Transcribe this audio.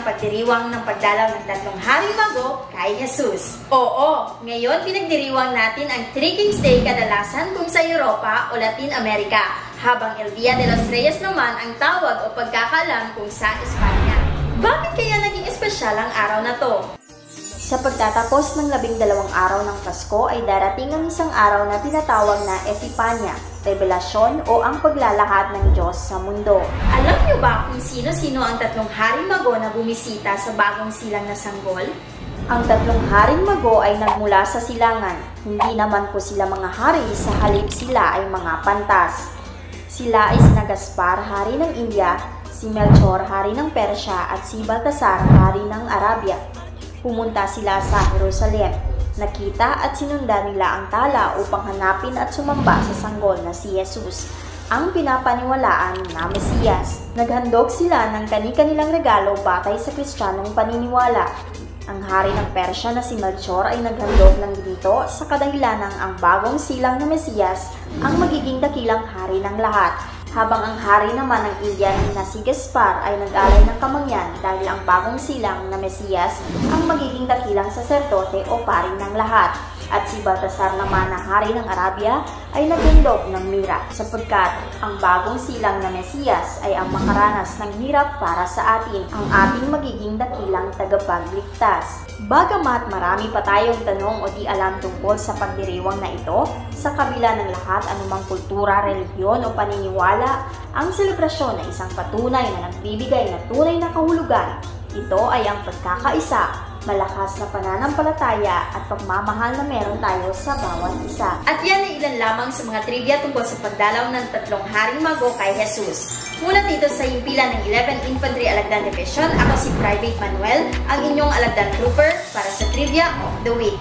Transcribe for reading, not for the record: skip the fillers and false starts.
ng pagdiriwang ng pagdalaw ng tatlong Haring Mago kay Jesus. Oo, ngayon pinagdiriwang natin ang Three Kings Day kadalasan kung sa Europa o Latin America, habang El Dia de los Reyes naman ang tawag o pagkakaalam kung sa Espanya. Bakit kaya naging espesyal ang araw na to? Sa pagtatapos ng 12 araw ng Pasko ay darating ang isang araw na tinatawag na Epipanya, revelasyon o ang paglalahad ng Diyos sa mundo. Alam niyo ba kung sino-sino ang tatlong Haring Mago na bumisita sa bagong silang na sanggol? Ang tatlong Haring Mago ay nagmula sa silangan. Hindi naman po sila mga hari, sa halip sila ay mga pantas. Sila ay sina Gaspar, hari ng India, si Melchor, hari ng Persya, at si Baltasar, hari ng Arabia. Pumunta sila sa Jerusalem. Nakita at sinundan nila ang tala upang hanapin at sumamba sa sanggol na si Jesus, ang pinapaniwalaan na Mesiyas. Naghandog sila ng kani-kanilang regalo batay sa Kristiyanong paniniwala. Ang hari ng Persya na si Melchor ay naghandog ng ginito sa kadahilanang ang bagong silang na Mesiyas ang magiging dakilang hari ng lahat, habang ang hari naman ng India na si Gaspar ay nag-alay ng kamangyan dahil ang bagong silang na Mesiyas ang magiging dakilang saserdote o pari ng lahat. At si Baltasar naman na hari ng Arabia ay naghandog ng mira, sapagkat ang bagong silang na Mesiyas ay ang makaranas ng hirap para sa atin, ang ating magiging dakilang tagapagligtas. Bagamat marami pa tayong tanong o di alam tungkol sa pagdiriwang na ito, sa kabila ng lahat anumang kultura, relihiyon o paniniwala, ang selebrasyon ay isang patunay na nagbibigay na tunay na kahulugan. Ito ay ang pagkakaisa, malakas na pananampalataya at pagmamahal na meron tayo sa bawat isa. At yan ay ilan lamang sa mga trivia tungkol sa pagdalaw ng tatlong Haring Mago kay Jesus. Mula dito sa himpilan ng 11th Infantry Alagdan Division, ako si Private Manuel, ang inyong Alagdan Trooper para sa Trivia of the Week.